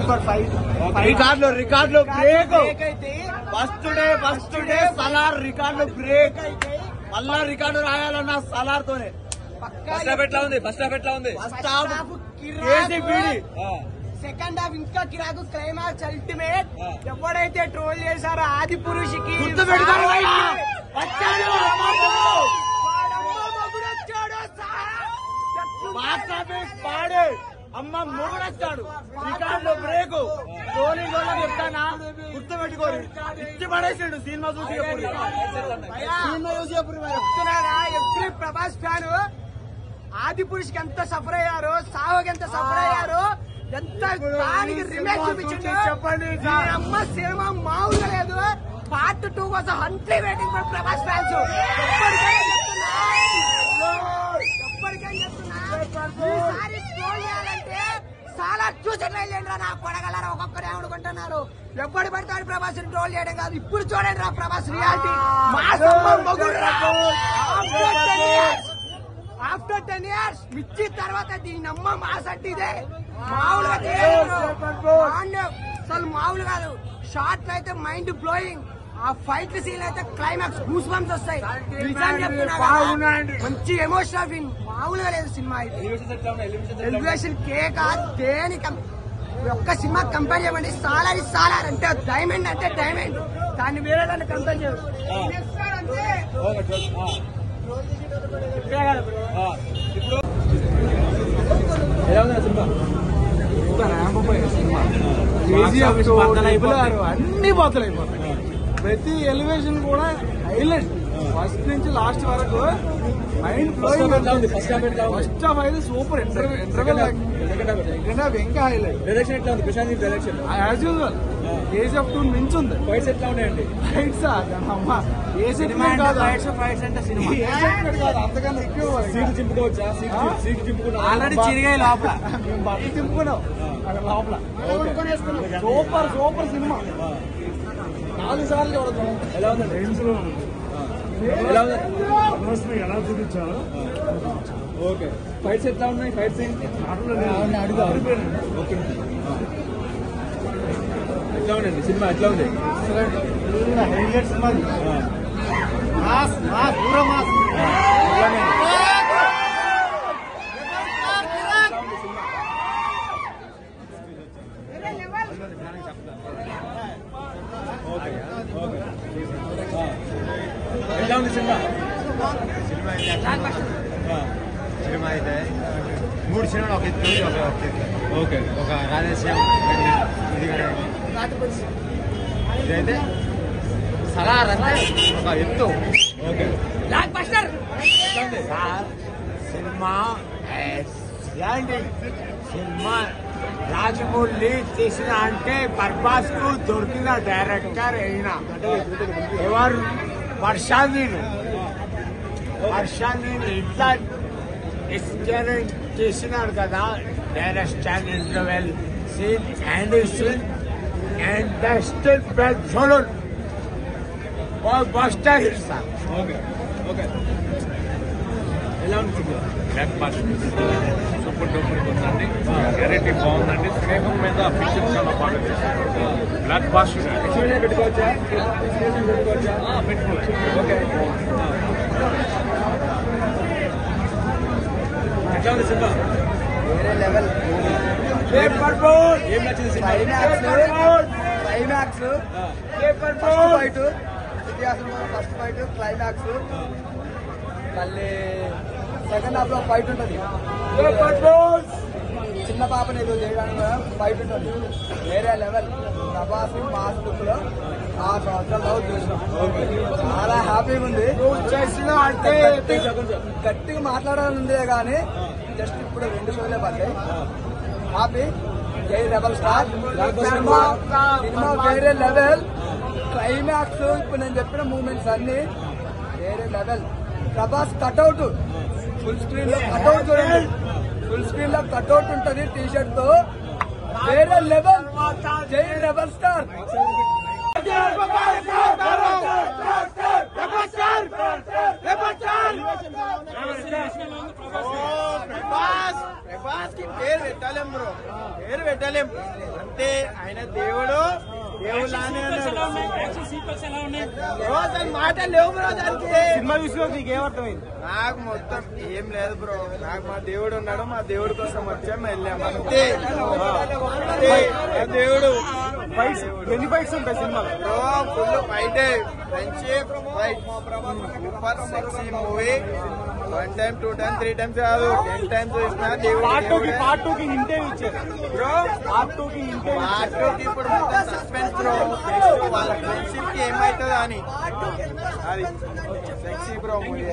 Super fight. రికార్డులు break అయితే first day Salaar రికార్డులు బ్రేక్ అయితే మళ్ళా రికార్డు రాయాలన్న సలార్ తోనే. ఫస్ట్ హాఫ్ ఎట్లా ఉంది? ఫస్ట్ హాఫ్ సెకండ్ హాఫ్ ఇంకా కిరాకు, క్లైమాక్స్ అల్టిమేట్. ఎవడైతే ట్రోల్ చేశారో ఆది పురుషుకి అమ్మ మొగుడొచ్చాడు. రికార్డులో బ్రేకు ట్రోలింగ్ వల్ల చెప్తానా, గుర్తుపెట్టుకోరు. ఇచ్చి పడేసాడు సినిమా చూసి ఎవ్రీ ప్రభాస్ ఫ్యాన్ ఆది పురుషుకి ఎంత సఫర్ అయ్యారో, సావుకి ఎంత సఫర్ అయ్యారో, ఎంత దానికి రిమేక్ చూపించండి. చెప్పండి. అమ్మ సినిమా మామూలుగా లేదు. పార్ట్ 2 కోసం హంట్లీ వెయిటింగ్ ఫర్ ప్రభాస్ ఫ్యాన్స్. ఎప్పటికైనా చెప్తున్నా ఈసారి ట్రోల్ చేయాలంటే చాలా చూసట్లేదు రా నా పొడగలరా. ఒక్కొక్కరు ఏమనుకుంటున్నారు, ఎప్పటి పడతాడు ప్రభాస్ ట్రోల్ చేయడం కాదు. ఇప్పుడు చూడండి రా ప్రభాస్ రియాలిటీ. ఆఫ్టర్ 10 years మిర్చి తర్వాత దీని అమ్మ మాస్ అంటే ఇదే. మామూలుగా అసలు మామూలు కాదు. షార్ట్లు అయితే మైండ్ బ్లోయింగ్. ఆ ఫైట్ సీన్ అయితే క్లైమాక్స్ గూస్ బంప్స్ వస్తాయి. మంచి ఎమోషనల్ ఫీల్. మామూలుగా లేదు సినిమా అయితే. ఎలివేషన్ కేక్ దేనికి ఒక్క సినిమా కంపేర్ చేయమండి. సాలార్ అంటే డైమండ్ అంటే డైమండ్. దాన్ని వేరే దాన్ని కంపేర్ చేయదు. అన్ని బద్దలైపోతాయి. ప్రతి ఎలివేషన్ కూడా హైలైట్. ఫస్ట్ నుంచి లాస్ట్ వరకు మైండ్ బ్లోయింగ్. ఫస్ట్ హాఫ్ అయితే సూపర్. ఇంటర్వెల్ ఇంకా హైలైట్. డైరెక్షన్ ఎట్లా ఉంది? Prashanth direction as usual KGF 2 మించి ఉంది. ఫైట్స్ ఎట్లా ఉన్నాయండి? ఫైట్స్ అమ్మా ఏ సెగ్మెంట్ కాదు. ఫైట్స్ అంటే సినిమా ఏ సెగ్మెంట్ కాదు. అంతకన్నా ఎక్కువ సీట్ చింపుకోవచ్చా? సీట్ చింపుకున్నా ఆల్రెడీ చిరిగాయి లోపల. మేము బట్టలు చింపుకున్నాం అక్కడ లోపల. Super cinema. 4 సార్లు చూడదు. ఎలా ఉందండి? ఎలా చూపించారు? ఓకే. ఫైట్స్ ఎట్లా ఉన్నాయి? ఫైట్స్ ఏంటి? ఓకే. ఎట్లా ఉందండి సినిమా? ఎట్లా ఉంది? Highlight cinema. పూరా మాస్. ఎట్లా ఉంది సినిమా? సినిమా అయితే 3 సినిమాలు ఒక ఎత్తు. ఓకే. ఒక రాధేశ్యాం ఇది ఇదైతే సలార్ అంటే ఒక ఎత్తు. ఓకే. సినిమా ఇలాంటి సినిమా రాజమౌళి తీసిన అంటే పర్పాస్ కు దొరికిన డైరెక్టర్ అయినా ఎవరు వర్షాన్ని ఇట్లా ఎక్స్పీరియన్స్ చేసినాడు కదా. Direction interval scene understood and the still bell followed all buster hits. Okay. Okay. ఎలా ఉంది సినిమా? సూపర్ డూపర్ ఉందండి. వెరైటీ బాగుందండి. స్నేహం మీద పిక్చర్ చాలా బాగా చేశారు. బ్లాక్ బాస్టర్ పెట్టుకోవచ్చా? పెట్టుకోవచ్చు. ఓకే. ఎట్లా ఉంది సినిమా? వేరే లెవెల్. ఏం నచ్చింది సినిమా? క్లైమాక్స్ ఫైట్ ఇతిహాసంలో ఫస్ట్ ఫైట్ క్లైమాక్స్. మళ్ళీ సెకండ్ హాఫ్ లో ఫైట్ ఉంటుంది. చిన్న పాపని ఏదో చేయడానికి ఫైట్ ఉంటుంది. వేరే లెవెల్. ప్రభాస్ మాస్ బుక్ లో 6 సంవత్సరాలు లవ్ చూసినాం. చాలా హ్యాపీగా ఉంది. చేసిన అంటే గట్టిగా మాట్లాడాలని ఉందే కానీ జస్ట్ ఇప్పుడు 2 షోలే పడ్డాయి. హ్యాపీ. జై రెబల్ స్టార్. సినిమా వేరే లెవెల్. క్లైమాక్స్ ఇప్పుడు నేను చెప్పిన మూమెంట్స్ అన్ని వేరే level. Prabhas cutout full screen లో కట్అవుట్ చూడండి. ఫుల్ స్క్రీన్ లో కట్అవుట్ ఉంటుంది టీ షర్ట్ తో. వేరే లెవెల్. జై రెబల్ స్టార్. ప్రభాస్ కి పేరు పెట్టాలేం బ్రో. పేరు పెట్టలేం అంతే. ఆయన దేవుడు దేవుళ్ళనే బ్రో. దాని మాట లేవు బ్రో. దానికి సినిమా చూసినా నీకు ఏమర్థమైంది? నాకు మొత్తం ఏం లేదు బ్రో. నాకు మా దేవుడు ఉన్నాడు, మా దేవుడి కోసం వచ్చాం వెళ్ళాం అంతే. దేవుడు ఫైట్స్ ఎన్ని ఫైట్స్ ఉంటాయి సినిమాలో? Bro full fight, friendship fight, super sexy movie. 1 time 2 times 3 times కాదు 10 times చూసినా దేవుడు. పార్ట్ 2 కి హింటే ఇచ్చారు బ్రో. పార్ట్ 2 కి హింటే పార్ట్ 2 కి ఇప్పుడు మొత్తం సస్పెన్స్ బ్రో. వాళ్ళ ఫ్రెండ్షిప్ కి ఏమవుతుందో అని. అది సెక్సీ బ్రో మూవీ.